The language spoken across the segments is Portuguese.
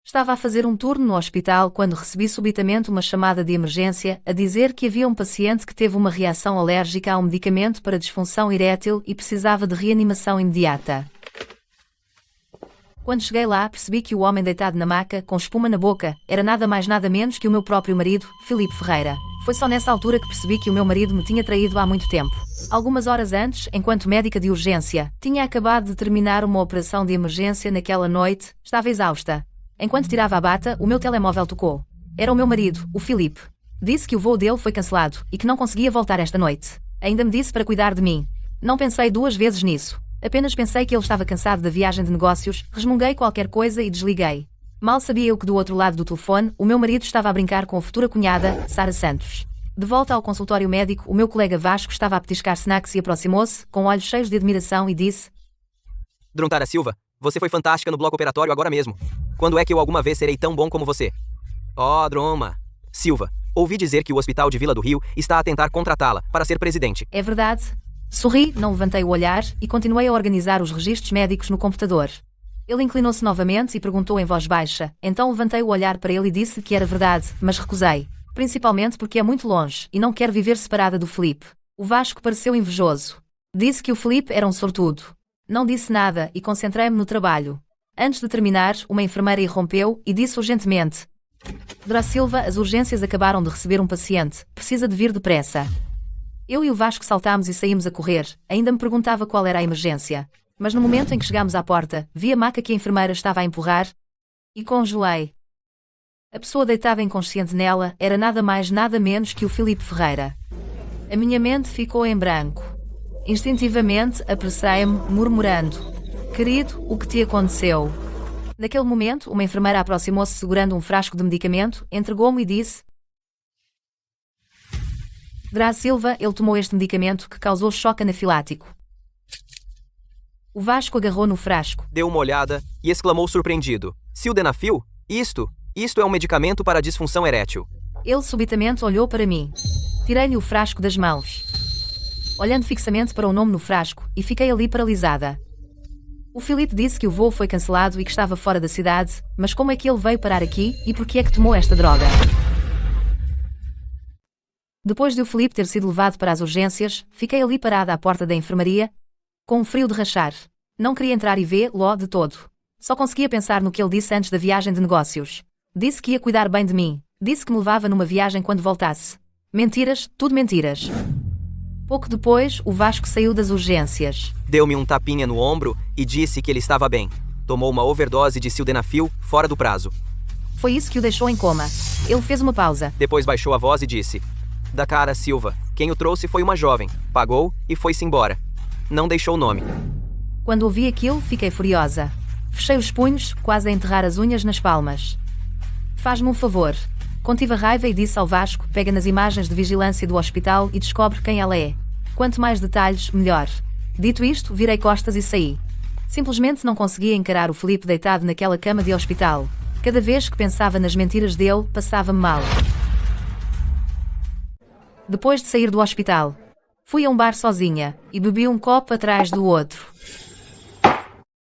Estava a fazer um turno no hospital quando recebi subitamente uma chamada de emergência a dizer que havia um paciente que teve uma reação alérgica a um medicamento para disfunção erétil e precisava de reanimação imediata. Quando cheguei lá, percebi que o homem deitado na maca, com espuma na boca, era nada mais nada menos que o meu próprio marido, Filipe Ferreira. Foi só nessa altura que percebi que o meu marido me tinha traído há muito tempo. Algumas horas antes, enquanto médica de urgência, tinha acabado de terminar uma operação de emergência naquela noite, estava exausta. Enquanto tirava a bata, o meu telemóvel tocou. Era o meu marido, o Filipe. Disse que o voo dele foi cancelado e que não conseguia voltar esta noite. Ainda me disse para cuidar de mim. Não pensei duas vezes nisso. Apenas pensei que ele estava cansado da viagem de negócios, resmunguei qualquer coisa e desliguei. Mal sabia eu que do outro lado do telefone, o meu marido estava a brincar com a futura cunhada, Sara Santos. De volta ao consultório médico, o meu colega Vasco estava a petiscar snacks e aproximou-se, com olhos cheios de admiração e disse: Drontara Silva, você foi fantástica no bloco operatório agora mesmo. Quando é que eu alguma vez serei tão bom como você? Oh, Droma. Silva, ouvi dizer que o Hospital de Vila do Rio está a tentar contratá-la para ser presidente. É verdade. Sorri, não levantei o olhar e continuei a organizar os registros médicos no computador. Ele inclinou-se novamente e perguntou em voz baixa, então levantei o olhar para ele e disse que era verdade, mas recusei. Principalmente porque é muito longe e não quero viver separada do Filipe. O Vasco pareceu invejoso. Disse que o Filipe era um sortudo. Não disse nada e concentrei-me no trabalho. Antes de terminar, uma enfermeira irrompeu e disse urgentemente: Dra Silva, as urgências acabaram de receber um paciente. Precisa de vir depressa. Eu e o Vasco saltámos e saímos a correr. Ainda me perguntava qual era a emergência. Mas no momento em que chegámos à porta, vi a maca que a enfermeira estava a empurrar e congelei. A pessoa deitada inconsciente nela era nada mais nada menos que o Filipe Ferreira. A minha mente ficou em branco. Instintivamente apressei-me, murmurando: Querido, o que te aconteceu? Naquele momento, uma enfermeira aproximou-se segurando um frasco de medicamento, entregou-me e disse: Dra Silva, ele tomou este medicamento que causou choque anafilático. O Vasco agarrou no frasco. Deu uma olhada e exclamou surpreendido: Sildenafil? Isto é um medicamento para a disfunção erétil. Ele subitamente olhou para mim. Tirei-lhe o frasco das mãos, olhando fixamente para o nome no frasco, e fiquei ali paralisada. O Filipe disse que o voo foi cancelado e que estava fora da cidade, mas como é que ele veio parar aqui e por que é que tomou esta droga? Depois de o Filipe ter sido levado para as urgências, fiquei ali parada à porta da enfermaria, com um frio de rachar. Não queria entrar e vê-lo de todo. Só conseguia pensar no que ele disse antes da viagem de negócios. Disse que ia cuidar bem de mim. Disse que me levava numa viagem quando voltasse. Mentiras, tudo mentiras. Pouco depois, o Vasco saiu das urgências. Deu-me um tapinha no ombro e disse que ele estava bem. Tomou uma overdose de sildenafil fora do prazo. Foi isso que o deixou em coma. Ele fez uma pausa. Depois baixou a voz e disse: Dakara Silva, quem o trouxe foi uma jovem. Pagou e foi-se embora. Não deixou o nome. Quando ouvi aquilo, fiquei furiosa. Fechei os punhos, quase a enterrar as unhas nas palmas. Faz-me um favor. Contive a raiva e disse ao Vasco: pega nas imagens de vigilância do hospital e descobre quem ela é. Quanto mais detalhes, melhor. Dito isto, virei costas e saí. Simplesmente não conseguia encarar o Filipe deitado naquela cama de hospital. Cada vez que pensava nas mentiras dele, passava-me mal. Depois de sair do hospital, fui a um bar sozinha e bebi um copo atrás do outro.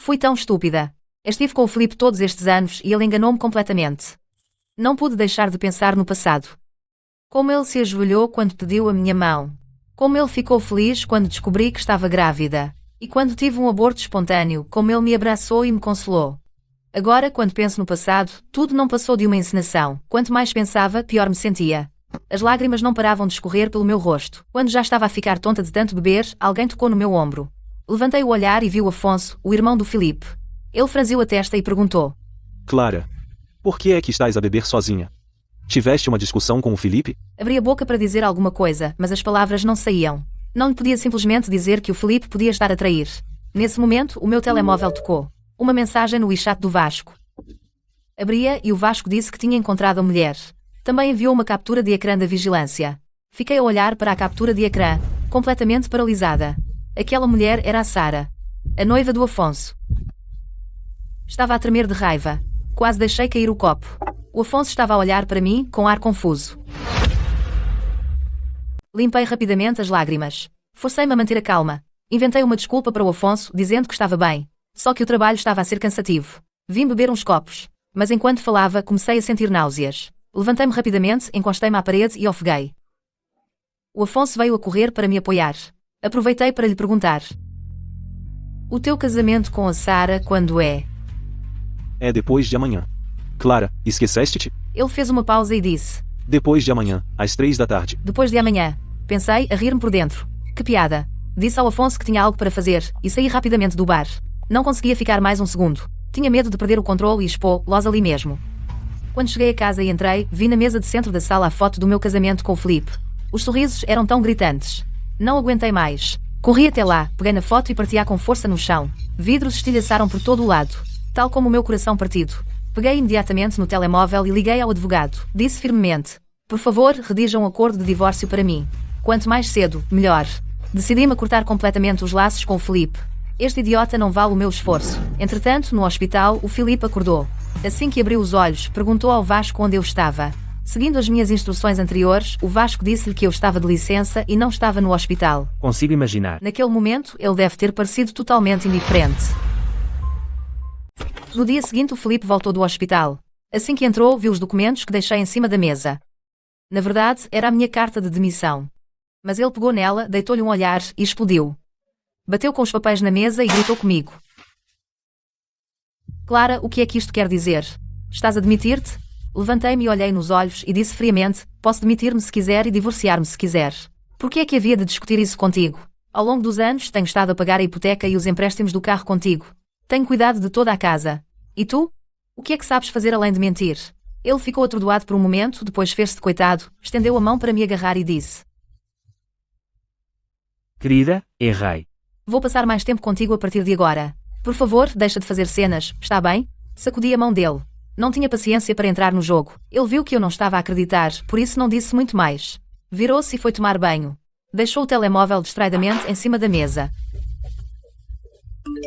Fui tão estúpida. Estive com o Filipe todos estes anos e ele enganou-me completamente. Não pude deixar de pensar no passado. Como ele se ajoelhou quando pediu a minha mão. Como ele ficou feliz quando descobri que estava grávida. E quando tive um aborto espontâneo, como ele me abraçou e me consolou. Agora, quando penso no passado, tudo não passou de uma encenação. Quanto mais pensava, pior me sentia. As lágrimas não paravam de escorrer pelo meu rosto. Quando já estava a ficar tonta de tanto beber, alguém tocou no meu ombro. Levantei o olhar e vi o Afonso, o irmão do Filipe. Ele franziu a testa e perguntou: Clara, por que é que estás a beber sozinha? Tiveste uma discussão com o Filipe? Abri a boca para dizer alguma coisa, mas as palavras não saíam. Não lhe podia simplesmente dizer que o Filipe podia estar a trair. Nesse momento, o meu telemóvel tocou. Uma mensagem no WeChat do Vasco. Abria e o Vasco disse que tinha encontrado a mulher. Também enviou uma captura de ecrã da vigilância. Fiquei a olhar para a captura de ecrã, completamente paralisada. Aquela mulher era a Sara, a noiva do Afonso. Estava a tremer de raiva. Quase deixei cair o copo. O Afonso estava a olhar para mim, com ar confuso. Limpei rapidamente as lágrimas. Forcei-me a manter a calma. Inventei uma desculpa para o Afonso, dizendo que estava bem. Só que o trabalho estava a ser cansativo. Vim beber uns copos. Mas enquanto falava, comecei a sentir náuseas. Levantei-me rapidamente, encostei-me à parede e ofeguei. O Afonso veio a correr para me apoiar. Aproveitei para lhe perguntar: o teu casamento com a Sara quando é? É depois de amanhã. Clara, esqueceste-te? Ele fez uma pausa e disse: Depois de amanhã, às 3 da tarde. depois de amanhã. Pensei, a rir-me por dentro. Que piada. Disse ao Afonso que tinha algo para fazer, e saí rapidamente do bar. Não conseguia ficar mais um segundo. Tinha medo de perder o controle e expô-los ali mesmo. Quando cheguei a casa e entrei, vi na mesa de centro da sala a foto do meu casamento com o Filipe. Os sorrisos eram tão gritantes. Não aguentei mais. Corri até lá, peguei na foto e parti-a com força no chão. Vidros estilhaçaram por todo o lado, tal como o meu coração partido. Peguei imediatamente no telemóvel e liguei ao advogado. Disse firmemente: por favor, redija um acordo de divórcio para mim. Quanto mais cedo, melhor. Decidi-me a cortar completamente os laços com o Filipe. Este idiota não vale o meu esforço. Entretanto, no hospital, o Filipe acordou. Assim que abriu os olhos, perguntou ao Vasco onde eu estava. Seguindo as minhas instruções anteriores, o Vasco disse-lhe que eu estava de licença e não estava no hospital. Consigo imaginar. Naquele momento, ele deve ter parecido totalmente indiferente. No dia seguinte, o Filipe voltou do hospital. Assim que entrou, viu os documentos que deixei em cima da mesa. Na verdade, era a minha carta de demissão. Mas ele pegou nela, deitou-lhe um olhar e explodiu. Bateu com os papéis na mesa e gritou comigo: Clara, o que é que isto quer dizer? Estás a demitir-te? Levantei-me e olhei nos olhos e disse friamente: posso demitir-me se quiser e divorciar-me se quiser. Por que é que havia de discutir isso contigo? Ao longo dos anos, tenho estado a pagar a hipoteca e os empréstimos do carro contigo. Tenho cuidado de toda a casa. E tu? O que é que sabes fazer além de mentir? Ele ficou atordoado por um momento, depois fez-se de coitado, estendeu a mão para me agarrar e disse: Querida, errei. Vou passar mais tempo contigo a partir de agora. Por favor, deixa de fazer cenas, está bem? Sacudi a mão dele. Não tinha paciência para entrar no jogo. Ele viu que eu não estava a acreditar, por isso não disse muito mais. Virou-se e foi tomar banho. Deixou o telemóvel distraidamente em cima da mesa.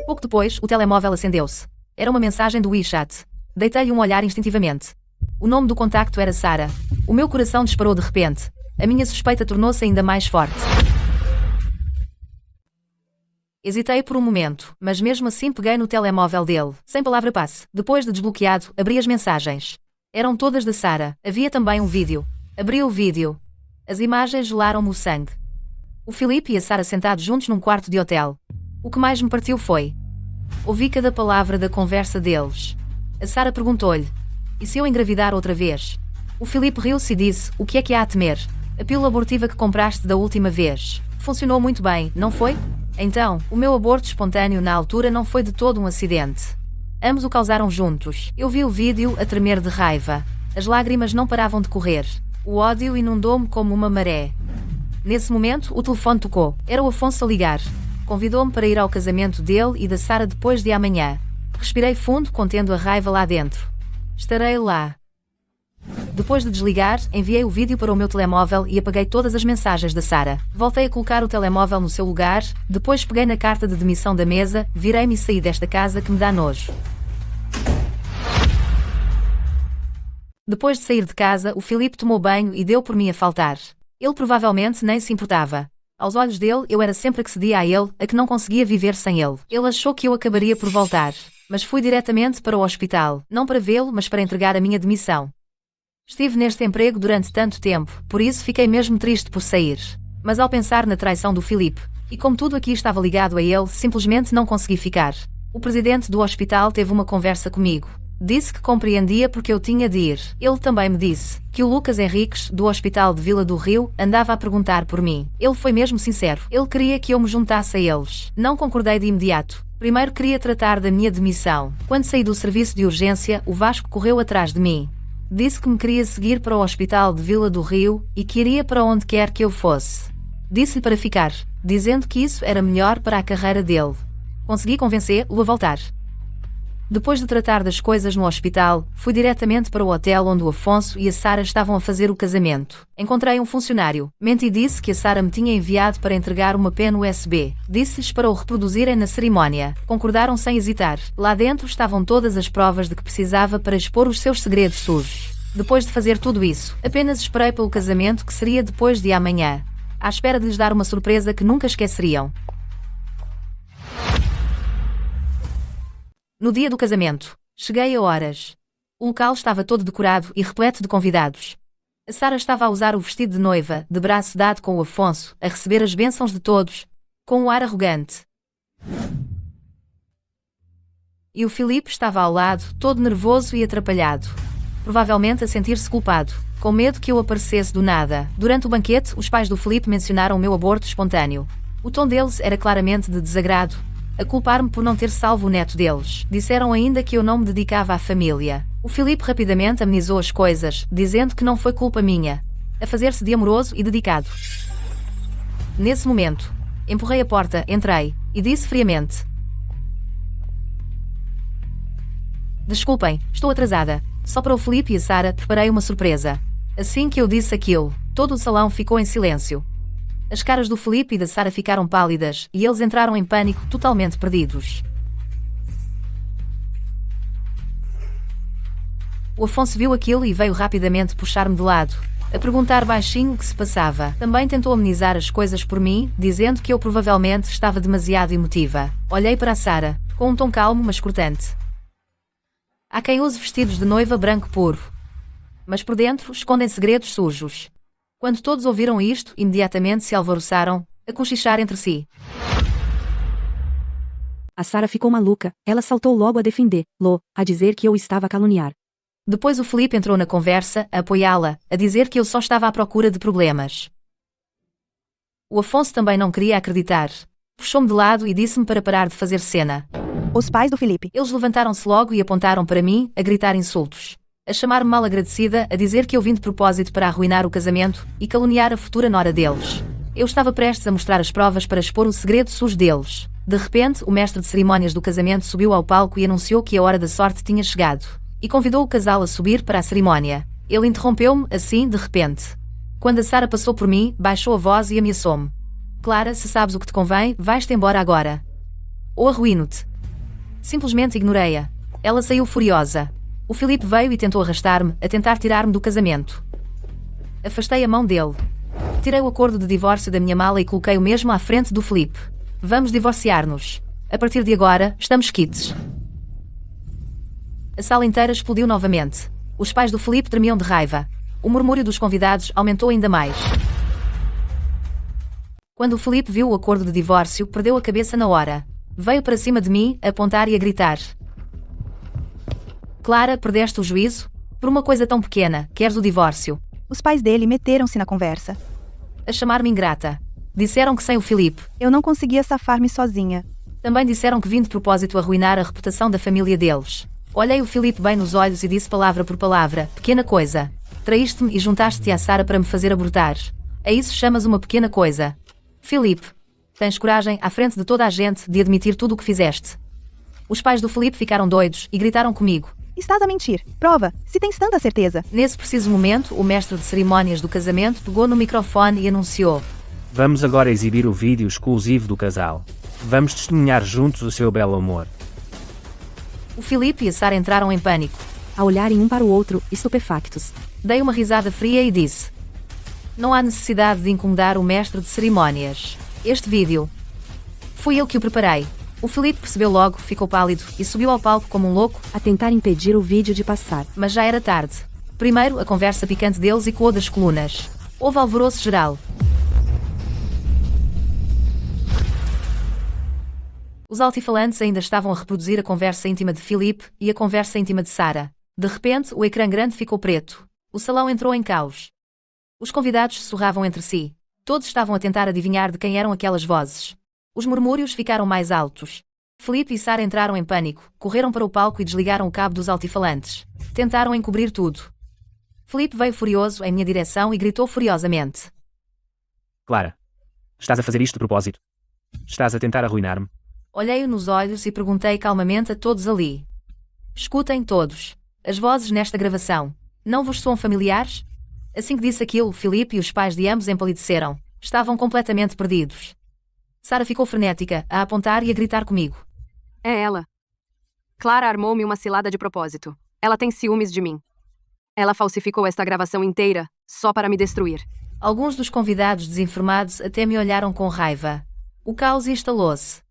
Pouco depois, o telemóvel acendeu-se. Era uma mensagem do WeChat. Deitei-lhe um olhar instintivamente. O nome do contacto era Sara. O meu coração disparou de repente. A minha suspeita tornou-se ainda mais forte. Hesitei por um momento, mas mesmo assim peguei no telemóvel dele, sem palavra passe. Depois de desbloqueado, abri as mensagens. Eram todas da Sara. Havia também um vídeo. Abri o vídeo. As imagens gelaram-me o sangue. O Filipe e a Sara sentados juntos num quarto de hotel. O que mais me partiu foi: ouvi cada palavra da conversa deles. A Sara perguntou-lhe: e se eu engravidar outra vez? O Filipe riu-se e disse: o que é que há a temer? A pílula abortiva que compraste da última vez. Funcionou muito bem, não foi? Então, o meu aborto espontâneo na altura não foi de todo um acidente. Ambos o causaram juntos. Eu vi o vídeo a tremer de raiva. As lágrimas não paravam de correr. O ódio inundou-me como uma maré. Nesse momento, o telefone tocou. Era o Afonso a ligar. Convidou-me para ir ao casamento dele e da Sara depois de amanhã. Respirei fundo, contendo a raiva lá dentro. Estarei lá. Depois de desligar, enviei o vídeo para o meu telemóvel e apaguei todas as mensagens da Sara. Voltei a colocar o telemóvel no seu lugar, depois peguei na carta de demissão da mesa, virei-me e saí desta casa que me dá nojo. Depois de sair de casa, o Filipe tomou banho e deu por mim a faltar. Ele provavelmente nem se importava. Aos olhos dele, eu era sempre a que cedia a ele, a que não conseguia viver sem ele. Ele achou que eu acabaria por voltar. Mas fui diretamente para o hospital, não para vê-lo, mas para entregar a minha demissão. Estive neste emprego durante tanto tempo, por isso fiquei mesmo triste por sair. Mas ao pensar na traição do Filipe, e como tudo aqui estava ligado a ele, simplesmente não consegui ficar. O presidente do hospital teve uma conversa comigo. Disse que compreendia porque eu tinha de ir. Ele também me disse que o Lucas Henriques, do Hospital de Vila do Rio, andava a perguntar por mim. Ele foi mesmo sincero. Ele queria que eu me juntasse a eles. Não concordei de imediato. Primeiro queria tratar da minha demissão. Quando saí do serviço de urgência, o Vasco correu atrás de mim. Disse que me queria seguir para o Hospital de Vila do Rio e que iria para onde quer que eu fosse. Disse-lhe para ficar, dizendo que isso era melhor para a carreira dele. Consegui convencê-lo a voltar. Depois de tratar das coisas no hospital, fui diretamente para o hotel onde o Afonso e a Sara estavam a fazer o casamento. Encontrei um funcionário. Menti e disse que a Sara me tinha enviado para entregar uma pena USB. Disse-lhes para o reproduzirem na cerimónia. Concordaram sem hesitar. Lá dentro estavam todas as provas de que precisava para expor os seus segredos sujos. Depois de fazer tudo isso, apenas esperei pelo casamento que seria depois de amanhã. À espera de lhes dar uma surpresa que nunca esqueceriam. No dia do casamento, cheguei a horas. O local estava todo decorado e repleto de convidados. A Sara estava a usar o vestido de noiva, de braço dado com o Afonso, a receber as bênçãos de todos, com um ar arrogante. E o Filipe estava ao lado, todo nervoso e atrapalhado. Provavelmente a sentir-se culpado, com medo que eu aparecesse do nada. Durante o banquete, os pais do Filipe mencionaram o meu aborto espontâneo. O tom deles era claramente de desagrado, a culpar-me por não ter salvo o neto deles. Disseram ainda que eu não me dedicava à família. O Filipe rapidamente amenizou as coisas, dizendo que não foi culpa minha, a fazer-se de amoroso e dedicado. Nesse momento, empurrei a porta, entrei, e disse friamente: "Desculpem, estou atrasada. Só para o Filipe e a Sara preparei uma surpresa." Assim que eu disse aquilo, todo o salão ficou em silêncio. As caras do Filipe e da Sara ficaram pálidas, e eles entraram em pânico, totalmente perdidos. O Afonso viu aquilo e veio rapidamente puxar-me de lado, a perguntar baixinho o que se passava. Também tentou amenizar as coisas por mim, dizendo que eu provavelmente estava demasiado emotiva. Olhei para a Sara, com um tom calmo mas cortante. Há quem use vestidos de noiva branco puro, mas por dentro escondem segredos sujos. Quando todos ouviram isto, imediatamente se alvoroçaram, a cochichar entre si. A Sara ficou maluca, ela saltou logo a defender-lo, a dizer que eu estava a caluniar. Depois o Filipe entrou na conversa, a apoiá-la, a dizer que eu só estava à procura de problemas. O Afonso também não queria acreditar. Puxou-me de lado e disse-me para parar de fazer cena. Os pais do Filipe. Eles levantaram-se logo e apontaram para mim, a gritar insultos, a chamar-me mal agradecida, a dizer que eu vim de propósito para arruinar o casamento e caluniar a futura nora deles. Eu estava prestes a mostrar as provas para expor o segredo sujo deles. De repente, o mestre de cerimônias do casamento subiu ao palco e anunciou que a hora da sorte tinha chegado, e convidou o casal a subir para a cerimónia. Ele interrompeu-me, assim, de repente. Quando a Sara passou por mim, baixou a voz e ameaçou-me. "Clara, se sabes o que te convém, vais-te embora agora. Ou arruíno-te." Simplesmente ignorei-a. Ela saiu furiosa. O Filipe veio e tentou arrastar-me, a tentar tirar-me do casamento. Afastei a mão dele. Tirei o acordo de divórcio da minha mala e coloquei-o mesmo à frente do Filipe. "Vamos divorciar-nos. A partir de agora, estamos quites." A sala inteira explodiu novamente. Os pais do Filipe tremiam de raiva. O murmúrio dos convidados aumentou ainda mais. Quando o Filipe viu o acordo de divórcio, perdeu a cabeça na hora. Veio para cima de mim, a apontar e a gritar: "Clara, perdeste o juízo? Por uma coisa tão pequena, queres o divórcio?" Os pais dele meteram-se na conversa. A chamar-me ingrata. Disseram que sem o Filipe Eu não conseguia safar-me sozinha. também disseram que vim de propósito arruinar a reputação da família deles. Olhei o Filipe bem nos olhos e disse palavra por palavra: "Pequena coisa. Traíste-me e juntaste-te à Sara para me fazer abortar. A isso chamas uma pequena coisa? Filipe, tens coragem, à frente de toda a gente, de admitir tudo o que fizeste." Os pais do Filipe ficaram doidos e gritaram comigo. Estás a mentir. Prova, se tens tanta certeza. Nesse preciso momento, o mestre de cerimônias do casamento pegou no microfone e anunciou: Vamos agora exibir o vídeo exclusivo do casal. Vamos testemunhar juntos o seu belo amor. O Filipe e a Sara entraram em pânico. A olharem um para o outro, estupefactos. Dei uma risada fria e disse: "Não há necessidade de incomodar o mestre de cerimônias. Este vídeo fui eu que o preparei." O Filipe percebeu logo, ficou pálido e subiu ao palco como um louco, A tentar impedir o vídeo de passar. mas já era tarde. Primeiro, a conversa picante deles ecoou das colunas. Houve alvoroço geral. Os altifalantes ainda estavam a reproduzir a conversa íntima de Filipe e a conversa íntima de Sara. De repente, o ecrã grande ficou preto. O salão entrou em caos. Os convidados sussurravam entre si. Todos estavam a tentar adivinhar de quem eram aquelas vozes. Os murmúrios ficaram mais altos. Filipe e Sara entraram em pânico, correram para o palco e desligaram o cabo dos altifalantes. Tentaram encobrir tudo. Filipe veio furioso em minha direção e gritou furiosamente: Clara, estás a fazer isto de propósito? Estás a tentar arruinar-me? Olhei-o nos olhos e perguntei calmamente a todos ali: "Escutem todos. As vozes nesta gravação não vos soam familiares?" Assim que disse aquilo, Filipe e os pais de ambos empalideceram. Estavam completamente perdidos. Sara ficou frenética, a apontar e a gritar comigo. É ela. Clara armou-me uma cilada de propósito. Ela tem ciúmes de mim. Ela falsificou esta gravação inteira, só para me destruir. Alguns dos convidados desinformados até me olharam com raiva. O caos instalou-se.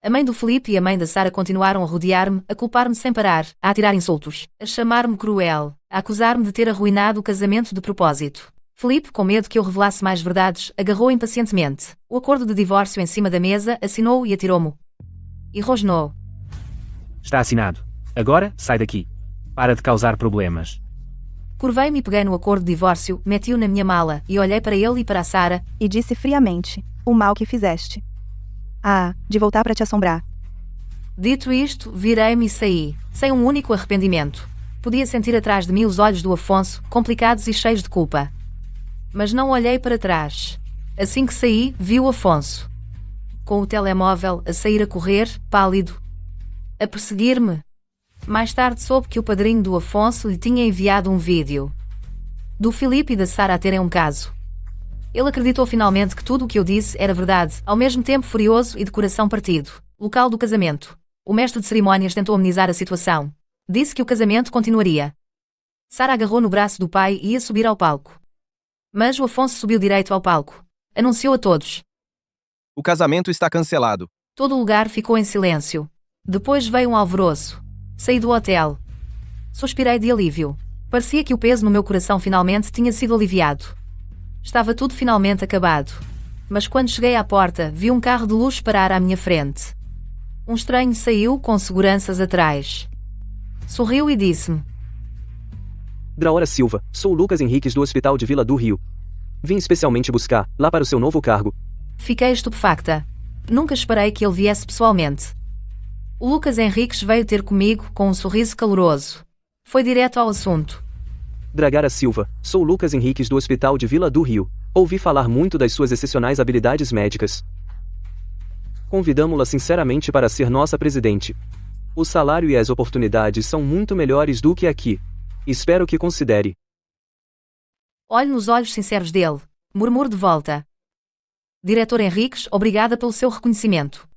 A mãe do Felipe e a mãe da Sara continuaram a rodear-me, a culpar-me sem parar, a atirar insultos, a chamar-me cruel, a acusar-me de ter arruinado o casamento de propósito. Felipe, com medo que eu revelasse mais verdades, agarrou impacientemente o acordo de divórcio em cima da mesa, assinou e atirou-me. E rosnou. Está assinado. Agora, sai daqui. Para de causar problemas. Curvei-me e peguei no acordo de divórcio, meti-o na minha mala e olhei para ele e para a Sara. E disse friamente: o mal que fizeste. Ah, de voltar para te assombrar. Dito isto, virei-me e saí, sem um único arrependimento. Podia sentir atrás de mim os olhos do Afonso, complicados e cheios de culpa. Mas não olhei para trás. Assim que saí, vi o Afonso. Com o telemóvel, a sair a correr, pálido. A perseguir-me. Mais tarde soube que o padrinho do Afonso lhe tinha enviado um vídeo. Do Felipe e da Sara a terem um caso. Ele acreditou finalmente que tudo o que eu disse era verdade, ao mesmo tempo furioso e de coração partido. Local do casamento. O mestre de cerimônias tentou amenizar a situação. Disse que o casamento continuaria. Sara agarrou no braço do pai e ia subir ao palco. Mas o Afonso subiu direito ao palco. Anunciou a todos. O casamento está cancelado. Todo o lugar ficou em silêncio. Depois veio um alvoroço. Saí do hotel. Suspirei de alívio. Parecia que o peso no meu coração finalmente tinha sido aliviado. Estava tudo finalmente acabado. Mas quando cheguei à porta, vi um carro de luxo parar à minha frente. Um estranho saiu com seguranças atrás. Sorriu e disse-me: Draora Silva, sou Lucas Henriques do Hospital de Vila do Rio. Vim especialmente buscar, lá para o seu novo cargo. Fiquei estupefacta. Nunca esperei que ele viesse pessoalmente. O Lucas Henriques veio ter comigo com um sorriso caloroso. Foi direto ao assunto. Dragara Silva, sou Lucas Henriques do Hospital de Vila do Rio. Ouvi falar muito das suas excepcionais habilidades médicas. Convidamo-la sinceramente para ser nossa presidente. O salário e as oportunidades são muito melhores do que aqui. Espero que considere. Olho nos olhos sinceros dele. Murmuro de volta. Diretor Henriques, obrigada pelo seu reconhecimento.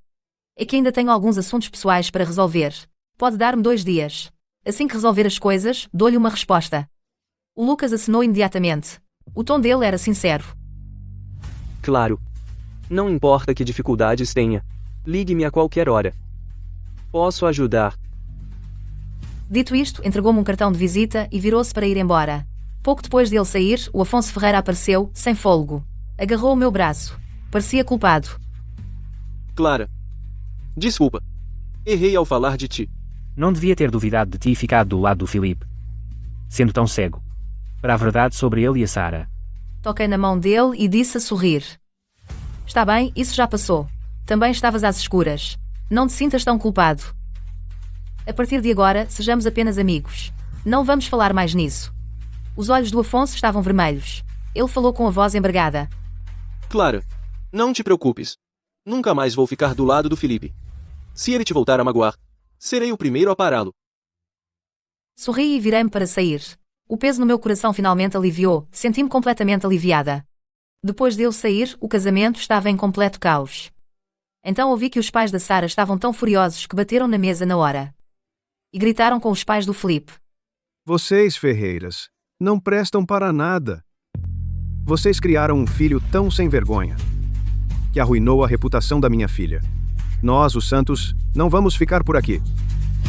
É que ainda tenho alguns assuntos pessoais para resolver. Pode dar-me 2 dias. Assim que resolver as coisas, dou-lhe uma resposta. O Lucas assinou imediatamente. O tom dele era sincero. Claro. Não importa que dificuldades tenha. Ligue-me a qualquer hora. Posso ajudar. Dito isto, entregou-me um cartão de visita e virou-se para ir embora. Pouco depois de ele sair, o Afonso Ferreira apareceu, sem fôlego. Agarrou o meu braço. Parecia culpado. Clara. Desculpa. Errei ao falar de ti. Não devia ter duvidado de ti e ficado do lado do Felipe. Sendo tão cego. Para a verdade sobre ele e a Sara. Toquei na mão dele e disse a sorrir. Está bem, isso já passou. Também estavas às escuras. Não te sintas tão culpado. A partir de agora, sejamos apenas amigos. Não vamos falar mais nisso. Os olhos do Afonso estavam vermelhos. Ele falou com a voz embargada. Clara, não te preocupes. Nunca mais vou ficar do lado do Felipe. Se ele te voltar a magoar, serei o primeiro a pará-lo. Sorri e virei-me para sair. O peso no meu coração finalmente aliviou, senti-me completamente aliviada. Depois de eu sair, o casamento estava em completo caos. Então ouvi que os pais da Sara estavam tão furiosos que bateram na mesa na hora. E gritaram com os pais do Felipe. Vocês, Ferreiras, não prestam para nada. Vocês criaram um filho tão sem vergonha, que arruinou a reputação da minha filha. Nós, os Santos, não vamos ficar por aqui.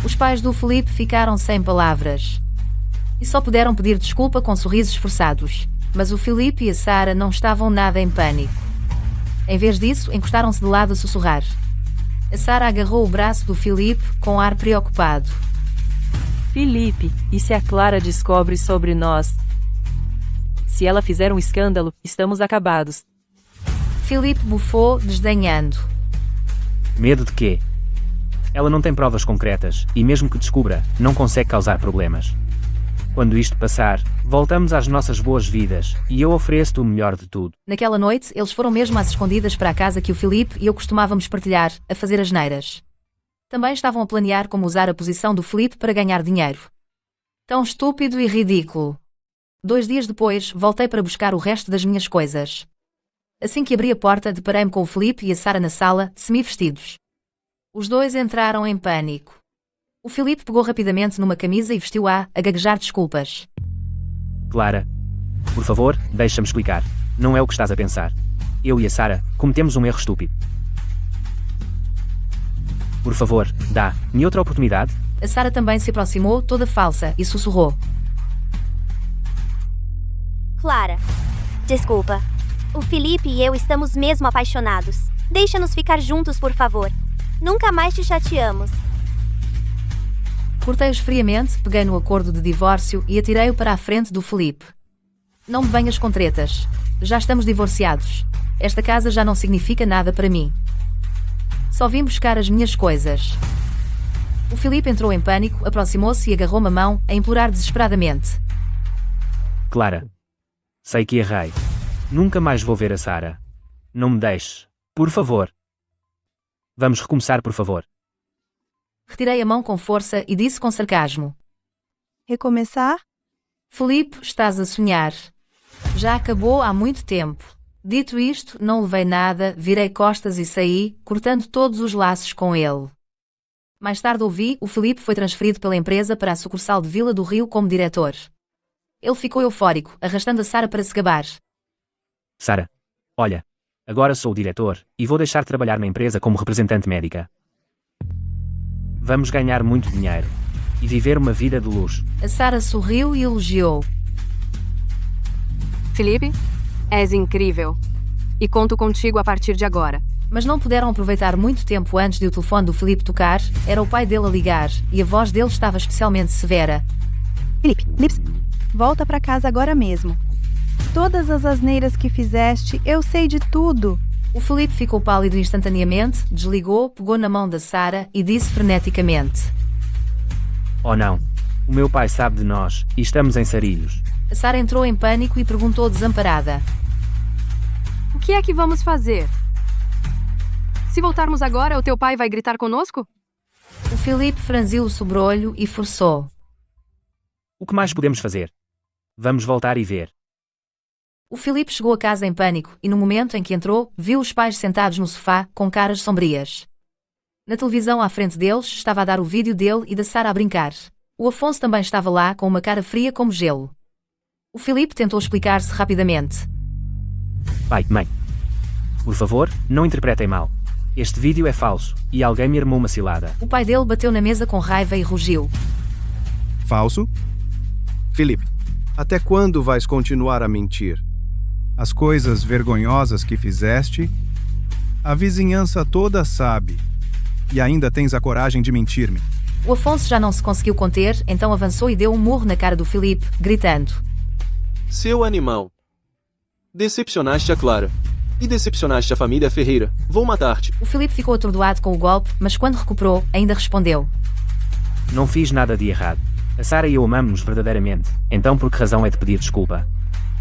Os pais do Felipe ficaram sem palavras. E só puderam pedir desculpa com sorrisos forçados. Mas o Felipe e a Sara não estavam nada em pânico. Em vez disso, encostaram-se de lado a sussurrar. A Sara agarrou o braço do Felipe com ar preocupado. Felipe, e se a Clara descobre sobre nós? Se ela fizer um escândalo, estamos acabados. Felipe bufou, desdenhando. Medo de quê? Ela não tem provas concretas, e mesmo que descubra, não consegue causar problemas. Quando isto passar, voltamos às nossas boas vidas, e eu ofereço-te o melhor de tudo. Naquela noite, eles foram mesmo às escondidas para a casa que o Felipe e eu costumávamos partilhar, a fazer asneiras. Também estavam a planear como usar a posição do Felipe para ganhar dinheiro. Tão estúpido e ridículo. 2 dias depois, voltei para buscar o resto das minhas coisas. Assim que abri a porta, deparei-me com o Felipe e a Sara na sala, semi-vestidos. Os dois entraram em pânico. O Felipe pegou rapidamente numa camisa e vestiu-a, a gaguejar desculpas. Clara, por favor, deixa-me explicar. Não é o que estás a pensar. Eu e a Sara cometemos um erro estúpido. Por favor, dá-me outra oportunidade? A Sara também se aproximou, toda falsa, e sussurrou. Clara, desculpa. O Felipe e eu estamos mesmo apaixonados. Deixa-nos ficar juntos, por favor. Nunca mais te chateamos. Cortei-os friamente, peguei no acordo de divórcio e atirei-o para a frente do Felipe. Não me venhas com tretas. Já estamos divorciados. Esta casa já não significa nada para mim. Só vim buscar as minhas coisas. O Felipe entrou em pânico, aproximou-se e agarrou-me a mão, a implorar desesperadamente. Clara. Sei que errei. Nunca mais vou ver a Sara. Não me deixes. Por favor. Vamos recomeçar, por favor. Retirei a mão com força e disse com sarcasmo. Recomeçar? Felipe, estás a sonhar. Já acabou há muito tempo. Dito isto, não levei nada, virei costas e saí, cortando todos os laços com ele. Mais tarde ouvi, o Felipe foi transferido pela empresa para a sucursal de Vila do Rio como diretor. Ele ficou eufórico, arrastando a Sara para se gabar. Sara, olha, agora sou o diretor e vou deixar de trabalhar na empresa como representante médica. Vamos ganhar muito dinheiro e viver uma vida de luxo. A Sara sorriu e elogiou. Felipe, és incrível. E conto contigo a partir de agora. Mas não puderam aproveitar muito tempo antes de o telefone do Felipe tocar, era o pai dele a ligar, e a voz dele estava especialmente severa. Felipe, volta pra casa agora mesmo. Todas as asneiras que fizeste, eu sei de tudo. O Felipe ficou pálido instantaneamente, desligou, pegou na mão da Sara e disse freneticamente. Oh não. O meu pai sabe de nós e estamos em sarilhos. A Sara entrou em pânico e perguntou desamparada. O que é que vamos fazer? Se voltarmos agora, o teu pai vai gritar conosco? O Felipe franziu o sobrolho e forçou. O que mais podemos fazer? Vamos voltar e ver. O Felipe chegou a casa em pânico e no momento em que entrou, viu os pais sentados no sofá, com caras sombrias. Na televisão à frente deles estava a dar o vídeo dele e da Sara a brincar. O Afonso também estava lá com uma cara fria como gelo. O Felipe tentou explicar-se rapidamente. Pai, mãe. Por favor, não interpretem mal. Este vídeo é falso e alguém me armou uma cilada. O pai dele bateu na mesa com raiva e rugiu. Falso? Felipe, até quando vais continuar a mentir? As coisas vergonhosas que fizeste, a vizinhança toda sabe. E ainda tens a coragem de mentir-me. O Afonso já não se conseguiu conter, então avançou e deu um murro na cara do Felipe, gritando. Seu animal. Decepcionaste a Clara. E decepcionaste a família Ferreira. Vou matar-te. O Felipe ficou atordoado com o golpe, mas quando recuperou, ainda respondeu. Não fiz nada de errado. A Sara e eu amamos-nos verdadeiramente. Então por que razão é de pedir desculpa?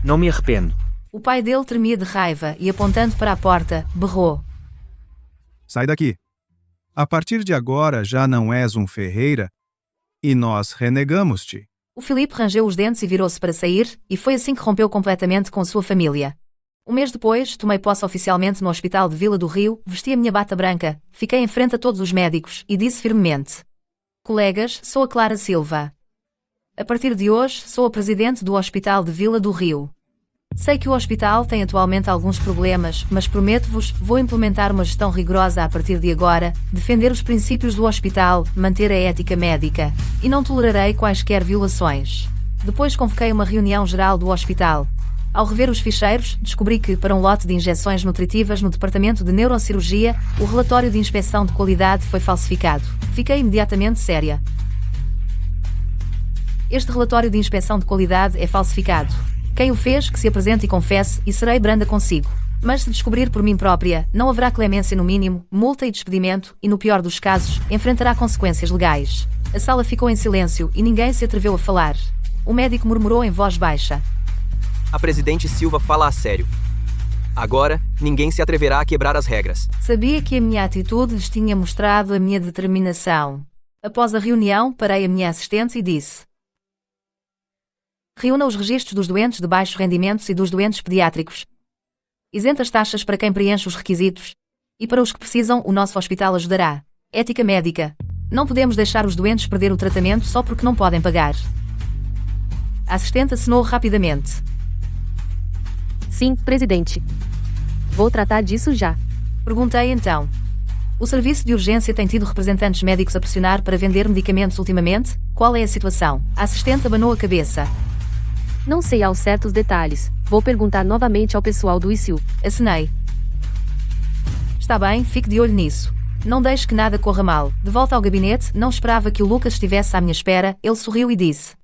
Não me arrependo. O pai dele tremia de raiva e apontando para a porta, berrou. Sai daqui. A partir de agora já não és um Ferreira e nós renegamos-te. O Felipe rangeu os dentes e virou-se para sair, e foi assim que rompeu completamente com sua família. Um mês depois, tomei posse oficialmente no Hospital de Vila do Rio, vesti a minha bata branca, fiquei em frente a todos os médicos e disse firmemente. Colegas, sou a Clara Silva. A partir de hoje, sou a presidente do Hospital de Vila do Rio. Sei que o hospital tem atualmente alguns problemas, mas prometo-vos, vou implementar uma gestão rigorosa a partir de agora, defender os princípios do hospital, manter a ética médica, e não tolerarei quaisquer violações. Depois convoquei uma reunião geral do hospital. Ao rever os ficheiros, descobri que, para um lote de injeções nutritivas no departamento de neurocirurgia, o relatório de inspeção de qualidade foi falsificado. Fiquei imediatamente séria. Este relatório de inspeção de qualidade é falsificado. Quem o fez, que se apresente e confesse, e serei branda consigo. Mas se descobrir por mim própria, não haverá clemência no mínimo, multa e despedimento, e no pior dos casos, enfrentará consequências legais. A sala ficou em silêncio e ninguém se atreveu a falar. O médico murmurou em voz baixa. A presidente Silva fala a sério. Agora, ninguém se atreverá a quebrar as regras. Sabia que a minha atitude lhes tinha mostrado a minha determinação. Após a reunião, parei a minha assistente e disse. Reúna os registros dos doentes de baixos rendimentos e dos doentes pediátricos. Isenta as taxas para quem preenche os requisitos. E para os que precisam, o nosso hospital ajudará. Ética médica. Não podemos deixar os doentes perder o tratamento só porque não podem pagar. A assistente assinou rapidamente. Sim, presidente. Vou tratar disso já. Perguntei então. O serviço de urgência tem tido representantes médicos a pressionar para vender medicamentos ultimamente? Qual é a situação? A assistente abanou a cabeça. Não sei ao certo os detalhes. Vou perguntar novamente ao pessoal do ICU. Acenei. Está bem, fique de olho nisso. Não deixe que nada corra mal. De volta ao gabinete, não esperava que o Lucas estivesse à minha espera. Ele sorriu e disse: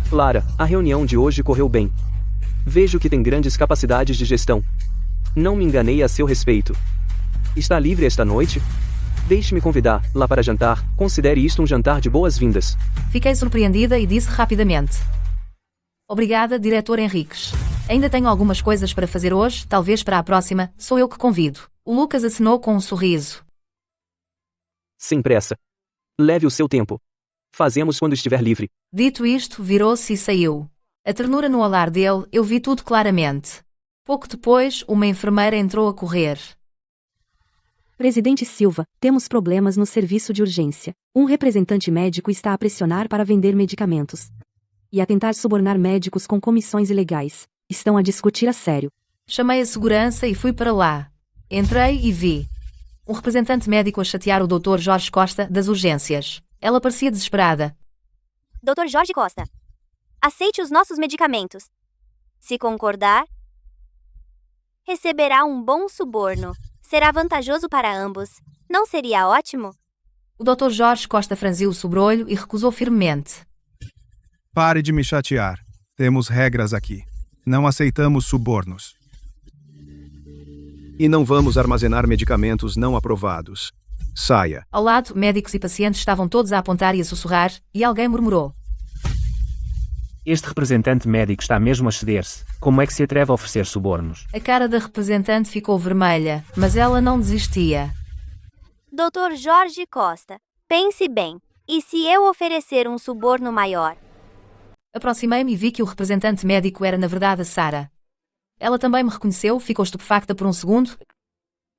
Lara, a reunião de hoje correu bem. Vejo que tem grandes capacidades de gestão. Não me enganei a seu respeito. Está livre esta noite? Deixe-me convidar-la para jantar. Considere isto um jantar de boas-vindas. Fiquei surpreendida e disse rapidamente: Obrigada, diretor Henriques. Ainda tenho algumas coisas para fazer hoje, talvez para a próxima, sou eu que convido. O Lucas acenou com um sorriso. Sem pressa. Leve o seu tempo. Fazemos quando estiver livre. Dito isto, virou-se e saiu. A ternura no olhar dele, eu vi tudo claramente. Pouco depois, uma enfermeira entrou a correr. Presidente Silva, temos problemas no serviço de urgência. Um representante médico está a pressionar para vender medicamentos e a tentar subornar médicos com comissões ilegais. Estão a discutir a sério. Chamei a segurança e fui para lá. Entrei e vi um representante médico a chatear o Dr. Jorge Costa, das urgências. Ela parecia desesperada. Dr. Jorge Costa, aceite os nossos medicamentos. Se concordar, receberá um bom suborno. Será vantajoso para ambos. Não seria ótimo? O Dr. Jorge Costa franziu o sobrolho e recusou firmemente. Pare de me chatear. Temos regras aqui. Não aceitamos subornos. E não vamos armazenar medicamentos não aprovados. Saia. Ao lado, médicos e pacientes estavam todos a apontar e a sussurrar, e alguém murmurou: Este representante médico está mesmo a ceder-se. Como é que se atreve a oferecer subornos? A cara da representante ficou vermelha, mas ela não desistia. Dr. Jorge Costa, pense bem. E se eu oferecer um suborno maior? Aproximei-me e vi que o representante médico era na verdade a Sara. Ela também me reconheceu, ficou estupefacta por um segundo,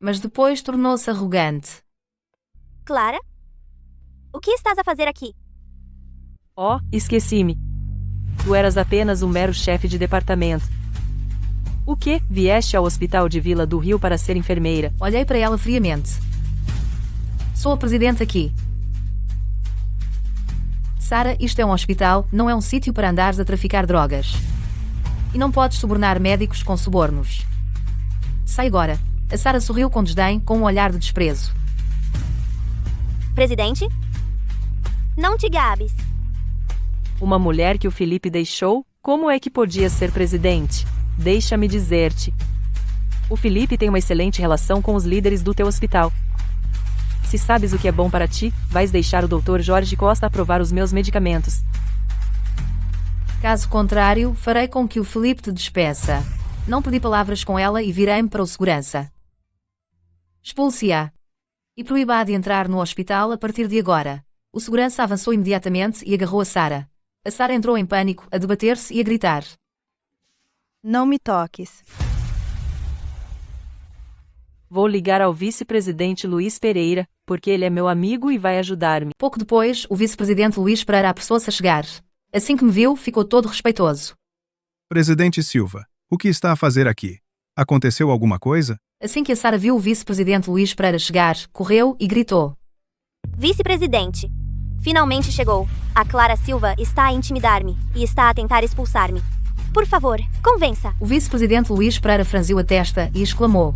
mas depois tornou-se arrogante. Clara? O que estás a fazer aqui? Oh, esqueci-me. Tu eras apenas um mero chefe de departamento. O quê? Vieste ao hospital de Vila do Rio para ser enfermeira? Olhei para ela friamente. Sou a presidente aqui. Sara, isto é um hospital, não é um sítio para andares a traficar drogas. E não podes subornar médicos com subornos. Sai agora. A Sara sorriu com desdém, com um olhar de desprezo. Presidente? Não te gabes. Uma mulher que o Felipe deixou? Como é que podia ser presidente? Deixa-me dizer-te. O Felipe tem uma excelente relação com os líderes do teu hospital. Se sabes o que é bom para ti, vais deixar o Dr. Jorge Costa aprovar os meus medicamentos. Caso contrário, farei com que o Felipe te despeça. Não pedi palavras com ela e virei-me para o segurança. Expulse-a. E proíba-a de entrar no hospital a partir de agora. O segurança avançou imediatamente e agarrou a Sara. A Sara entrou em pânico, a debater-se e a gritar. Não me toques. Vou ligar ao vice-presidente Luiz Pereira, porque ele é meu amigo e vai ajudar-me. Pouco depois, o vice-presidente Luiz Pereira apressou-se a chegar. Assim que me viu, ficou todo respeitoso. Presidente Silva, o que está a fazer aqui? Aconteceu alguma coisa? Assim que a Sara viu o vice-presidente Luiz Pereira chegar, correu e gritou. Vice-presidente, finalmente chegou. A Clara Silva está a intimidar-me e está a tentar expulsar-me. Por favor, convença. O vice-presidente Luiz Pereira franziu a testa e exclamou.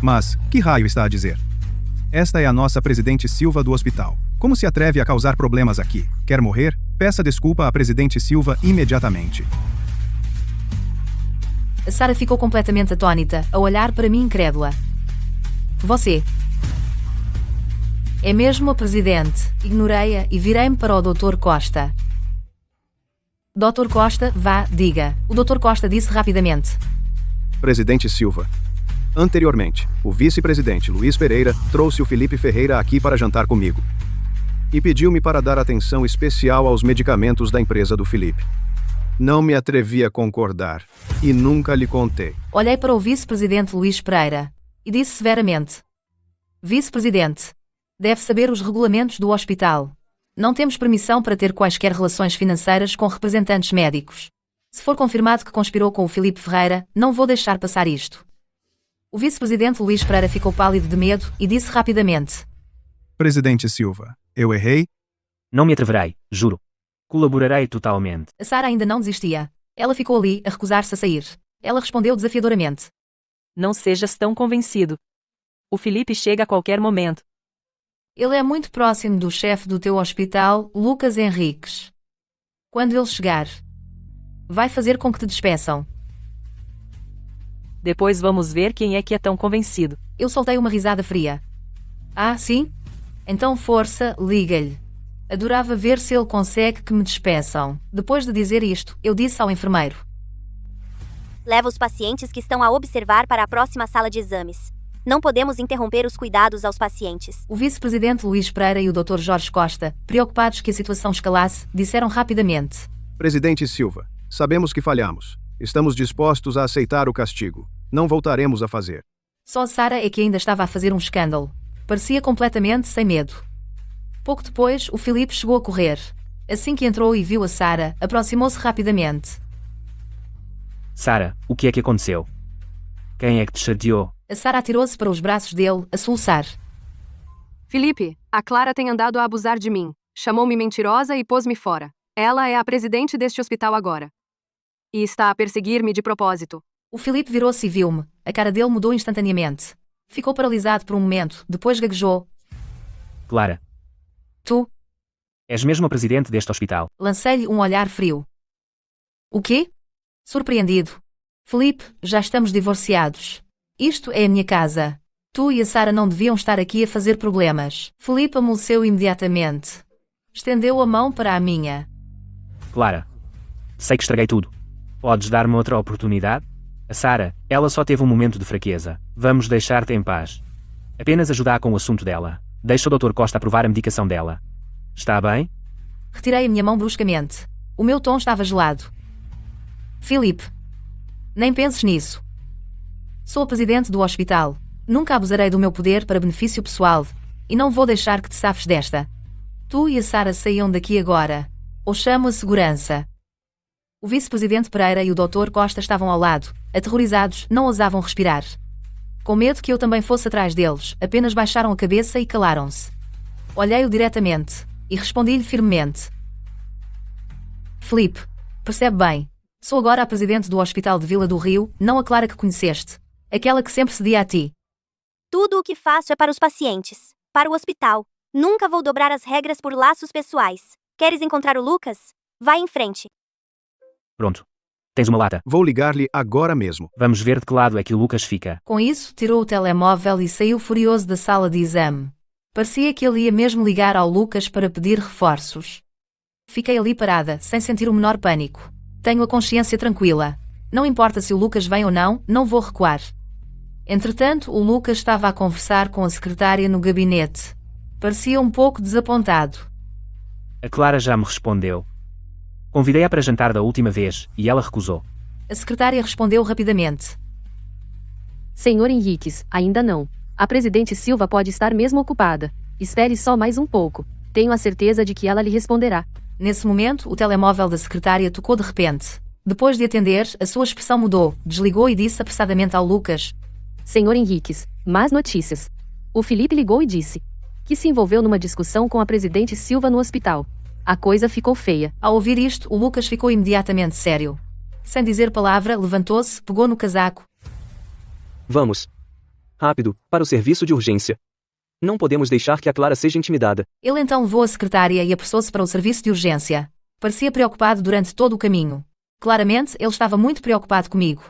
Mas, que raio está a dizer? Esta é a nossa presidente Silva do hospital. Como se atreve a causar problemas aqui? Quer morrer? Peça desculpa à presidente Silva imediatamente. A Sara ficou completamente atônita, a olhar para mim incrédula. Você é mesmo a presidente? Ignorei-a e virei-me para o Dr. Costa. Dr. Costa, vá, diga. O Dr. Costa disse rapidamente. Presidente Silva. Anteriormente, o vice-presidente Luiz Pereira trouxe o Felipe Ferreira aqui para jantar comigo. E pediu-me para dar atenção especial aos medicamentos da empresa do Felipe. Não me atrevi a concordar, e nunca lhe contei. Olhei para o vice-presidente Luiz Pereira e disse severamente. Vice-presidente, deve saber os regulamentos do hospital. Não temos permissão para ter quaisquer relações financeiras com representantes médicos. Se for confirmado que conspirou com o Felipe Ferreira, não vou deixar passar isto. O vice-presidente Luís Pereira ficou pálido de medo e disse rapidamente: Presidente Silva, eu errei? Não me atreverei, juro. Colaborarei totalmente. A Sara ainda não desistia. Ela ficou ali, a recusar-se a sair. Ela respondeu desafiadoramente: Não sejas tão convencido. O Felipe chega a qualquer momento. Ele é muito próximo do chefe do teu hospital, Lucas Henriques. Quando ele chegar, vai fazer com que te despeçam. Depois vamos ver quem é que é tão convencido. Eu soltei uma risada fria. Ah, sim? Então força, liga-lhe. Adorava ver se ele consegue que me despeçam. Depois de dizer isto, eu disse ao enfermeiro: Leva os pacientes que estão a observar para a próxima sala de exames. Não podemos interromper os cuidados aos pacientes. O vice-presidente Luís Pereira e o Dr. Jorge Costa, preocupados que a situação escalasse, disseram rapidamente: Presidente Silva, sabemos que falhamos. Estamos dispostos a aceitar o castigo. Não voltaremos a fazer. Só Sara é que ainda estava a fazer um escândalo. Parecia completamente sem medo. Pouco depois, o Felipe chegou a correr. Assim que entrou e viu a Sara, aproximou-se rapidamente. Sara, o que é que aconteceu? Quem é que te chateou? A Sara atirou-se para os braços dele, a soluçar. Felipe, a Clara tem andado a abusar de mim. Chamou-me mentirosa e pôs-me fora. Ela é a presidente deste hospital agora. E está a perseguir-me de propósito. O Felipe virou-se e viu-me. A cara dele mudou instantaneamente. Ficou paralisado por um momento, depois gaguejou. Clara. Tu? És mesmo a presidente deste hospital. Lancei-lhe um olhar frio. O quê? Surpreendido. Felipe, já estamos divorciados. Isto é a minha casa. Tu e a Sara não deviam estar aqui a fazer problemas. Felipe amoleceu imediatamente. Estendeu a mão para a minha. Clara. Sei que estraguei tudo. Podes dar-me outra oportunidade? A Sara, ela só teve um momento de fraqueza. Vamos deixar-te em paz. Apenas ajudar com o assunto dela. Deixa o Dr. Costa aprovar a medicação dela. Está bem? Retirei a minha mão bruscamente. O meu tom estava gelado. Felipe, nem penses nisso. Sou a presidente do hospital. Nunca abusarei do meu poder para benefício pessoal. E não vou deixar que te safes desta. Tu e a Sara saiam daqui agora. Ou chamo a segurança. O vice-presidente Pereira e o Dr. Costa estavam ao lado. Aterrorizados, não ousavam respirar. Com medo que eu também fosse atrás deles, apenas baixaram a cabeça e calaram-se. Olhei-o diretamente. E respondi-lhe firmemente. Felipe, percebe bem. Sou agora a presidente do Hospital de Vila do Rio, não a Clara que conheceste. Aquela que sempre cedia a ti. Tudo o que faço é para os pacientes. Para o hospital. Nunca vou dobrar as regras por laços pessoais. Queres encontrar o Lucas? Vai em frente. Pronto. Tens uma lata. Vou ligar-lhe agora mesmo. Vamos ver de que lado é que o Lucas fica. Com isso, tirou o telemóvel e saiu furioso da sala de exame. Parecia que ele ia mesmo ligar ao Lucas para pedir reforços. Fiquei ali parada, sem sentir o menor pânico. Tenho a consciência tranquila. Não importa se o Lucas vem ou não, não vou recuar. Entretanto, o Lucas estava a conversar com a secretária no gabinete. Parecia um pouco desapontado. A Clara já me respondeu. Convidei-a para jantar da última vez, e ela recusou. A secretária respondeu rapidamente. Senhor Henriques, ainda não. A presidente Silva pode estar mesmo ocupada. Espere só mais um pouco. Tenho a certeza de que ela lhe responderá. Nesse momento, o telemóvel da secretária tocou de repente. Depois de atender, a sua expressão mudou, desligou e disse apressadamente ao Lucas. Senhor Henriques, más notícias. O Felipe ligou e disse que se envolveu numa discussão com a presidente Silva no hospital. A coisa ficou feia. Ao ouvir isto, o Lucas ficou imediatamente sério. Sem dizer palavra, levantou-se, pegou no casaco. Vamos. Rápido, para o serviço de urgência. Não podemos deixar que a Clara seja intimidada. Ele então levou a secretária e apressou-se para o serviço de urgência. Parecia preocupado durante todo o caminho. Claramente, ele estava muito preocupado comigo.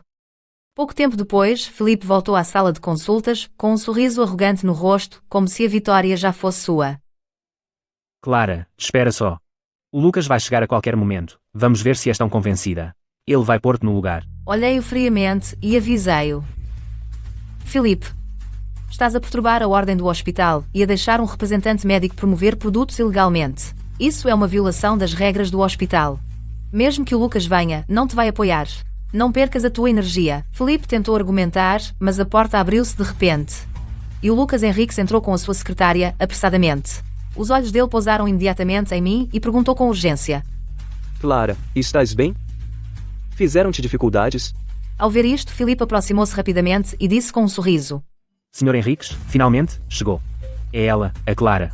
Pouco tempo depois, Felipe voltou à sala de consultas, com um sorriso arrogante no rosto, como se a vitória já fosse sua. Clara, espera só. O Lucas vai chegar a qualquer momento. Vamos ver se és tão convencida. Ele vai pôr-te no lugar. Olhei-o friamente e avisei-o. Felipe, estás a perturbar a ordem do hospital e a deixar um representante médico promover produtos ilegalmente. Isso é uma violação das regras do hospital. Mesmo que o Lucas venha, não te vai apoiar. Não percas a tua energia. Felipe tentou argumentar, mas a porta abriu-se de repente. E o Lucas Henriques entrou com a sua secretária, apressadamente. Os olhos dele pousaram imediatamente em mim e perguntou com urgência. Clara, estás bem? Fizeram-te dificuldades? Ao ver isto, Filipe aproximou-se rapidamente e disse com um sorriso: Sr. Henriques, finalmente, chegou. É ela, a Clara,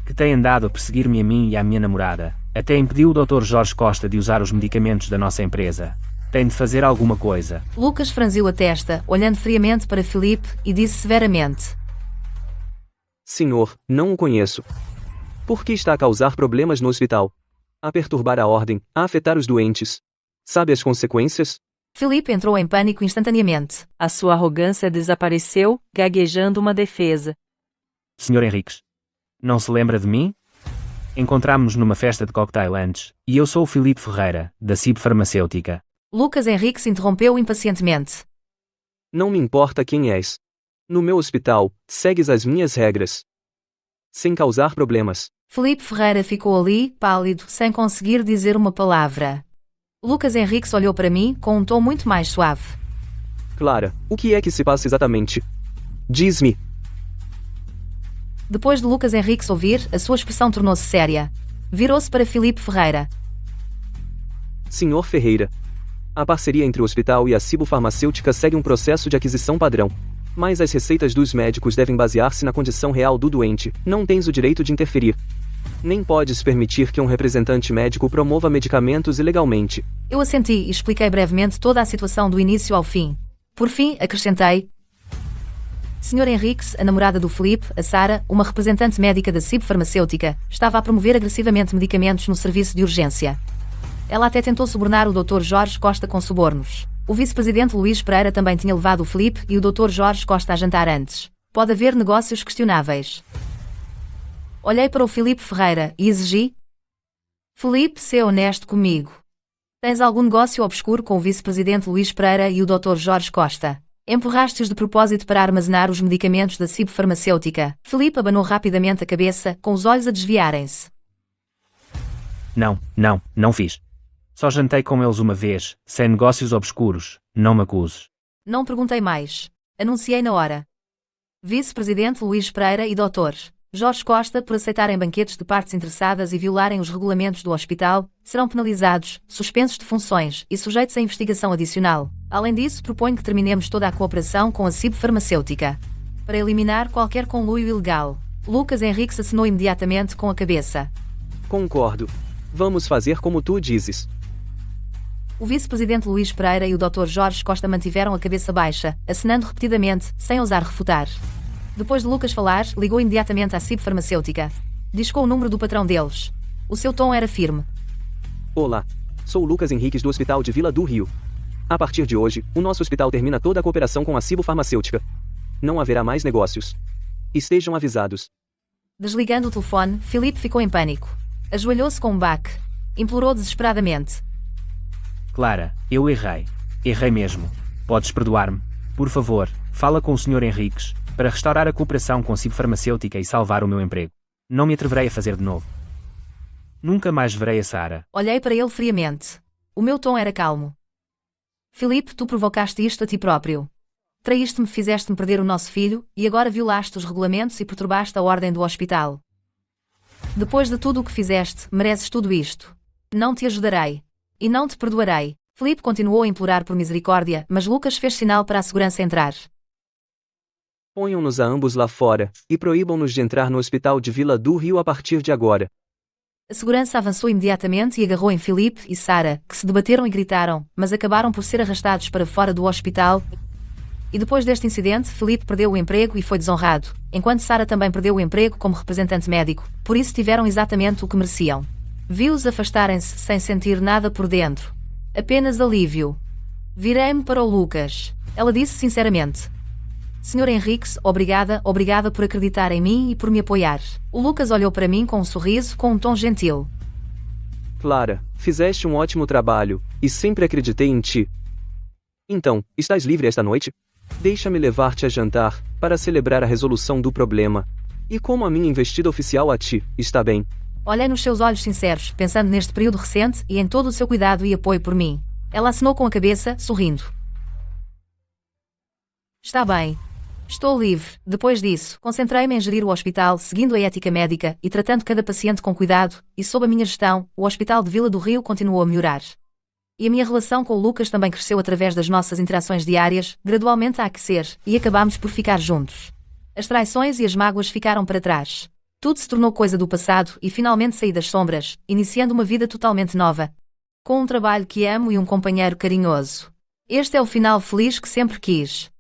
que tem andado a perseguir-me a mim e à minha namorada. Até impediu o Dr. Jorge Costa de usar os medicamentos da nossa empresa. Tem de fazer alguma coisa. Lucas franziu a testa, olhando friamente para Filipe, e disse severamente: Senhor, não o conheço. Por que está a causar problemas no hospital? A perturbar a ordem, a afetar os doentes. Sabe as consequências? Filipe entrou em pânico instantaneamente. A sua arrogância desapareceu, gaguejando uma defesa. Sr. Henriques, não se lembra de mim? Encontramo-nos numa festa de cocktail antes, e eu sou o Filipe Ferreira, da CIB Farmacêutica. Lucas Henrique se interrompeu impacientemente. Não me importa quem és. No meu hospital, segues as minhas regras. Sem causar problemas. Filipe Ferreira ficou ali, pálido, sem conseguir dizer uma palavra. Lucas Henrique olhou para mim com um tom muito mais suave. Clara, o que é que se passa exatamente? Diz-me. Depois de Lucas Henrique ouvir, a sua expressão tornou-se séria. Virou-se para Filipe Ferreira. Senhor Ferreira. A parceria entre o hospital e a Cibo Farmacêutica segue um processo de aquisição padrão. Mas as receitas dos médicos devem basear-se na condição real do doente. Não tens o direito de interferir. Nem podes permitir que um representante médico promova medicamentos ilegalmente. Eu assenti e expliquei brevemente toda a situação do início ao fim. Por fim, acrescentei: Sr. Henriques, a namorada do Filipe, a Sara, uma representante médica da CIB Farmacêutica, estava a promover agressivamente medicamentos no serviço de urgência. Ela até tentou subornar o Dr. Jorge Costa com subornos. O vice-presidente Luís Pereira também tinha levado o Filipe e o Dr. Jorge Costa a jantar antes. Pode haver negócios questionáveis. Olhei para o Filipe Ferreira e exigi: Filipe, sê honesto comigo. Tens algum negócio obscuro com o vice-presidente Luís Pereira e o Dr. Jorge Costa? Empurraste-os de propósito para armazenar os medicamentos da CIB Farmacêutica. Filipe abanou rapidamente a cabeça, com os olhos a desviarem-se. Não fiz. Só jantei com eles uma vez, sem negócios obscuros, não me acuses. Não perguntei mais. Anunciei na hora. Vice-presidente Luís Pereira e Dr. Jorge Costa, por aceitarem banquetes de partes interessadas e violarem os regulamentos do hospital, serão penalizados, suspensos de funções e sujeitos a investigação adicional. Além disso, proponho que terminemos toda a cooperação com a CIB Farmacêutica, para eliminar qualquer conluio ilegal. Lucas Henrique assinou imediatamente com a cabeça. Concordo. Vamos fazer como tu dizes. O vice-presidente Luís Pereira e o Dr. Jorge Costa mantiveram a cabeça baixa, acenando repetidamente, sem ousar refutar. Depois de Lucas falar, ligou imediatamente à CIB Farmacêutica. Discou o número do patrão deles. O seu tom era firme. Olá. Sou o Lucas Henriques do Hospital de Vila do Rio. A partir de hoje, o nosso hospital termina toda a cooperação com a Cibo Farmacêutica. Não haverá mais negócios. Estejam avisados. Desligando o telefone, Filipe ficou em pânico. Ajoelhou-se com um baque. Implorou desesperadamente: Clara, eu errei. Errei mesmo. Podes perdoar-me. Por favor, fala com o Sr. Henriques, para restaurar a cooperação com a CIB Farmacêutica e salvar o meu emprego. Não me atreverei a fazer de novo. Nunca mais verei a Sara. Olhei para ele friamente. O meu tom era calmo. Filipe, tu provocaste isto a ti próprio. Traíste-me, fizeste-me perder o nosso filho, e agora violaste os regulamentos e perturbaste a ordem do hospital. Depois de tudo o que fizeste, mereces tudo isto. Não te ajudarei. E não te perdoarei. Filipe continuou a implorar por misericórdia, mas Lucas fez sinal para a segurança entrar. Ponham-nos a ambos lá fora, e proíbam-nos de entrar no hospital de Vila do Rio a partir de agora. A segurança avançou imediatamente e agarrou em Filipe e Sara, que se debateram e gritaram, mas acabaram por ser arrastados para fora do hospital. E depois deste incidente, Filipe perdeu o emprego e foi desonrado, enquanto Sara também perdeu o emprego como representante médico, por isso tiveram exatamente o que mereciam. Vi-os afastarem-se sem sentir nada por dentro. Apenas alívio. Virei-me para o Lucas. Ela disse sinceramente: Sr. Henriques, obrigada por acreditar em mim e por me apoiar. O Lucas olhou para mim com um sorriso, com um tom gentil. Clara, fizeste um ótimo trabalho, e sempre acreditei em ti. Então, estás livre esta noite? Deixa-me levar-te a jantar, para celebrar a resolução do problema. E como a minha investida oficial a ti, está bem? Olhei nos seus olhos sinceros, pensando neste período recente e em todo o seu cuidado e apoio por mim. Ela assinou com a cabeça, sorrindo. Está bem. Estou livre. Depois disso, concentrei-me em gerir o hospital, seguindo a ética médica e tratando cada paciente com cuidado, e sob a minha gestão, o Hospital de Vila do Rio continuou a melhorar. E a minha relação com o Lucas também cresceu através das nossas interações diárias, gradualmente a aquecer, e acabámos por ficar juntos. As traições e as mágoas ficaram para trás. Tudo se tornou coisa do passado e finalmente saí das sombras, iniciando uma vida totalmente nova. Com um trabalho que amo e um companheiro carinhoso. Este é o final feliz que sempre quis.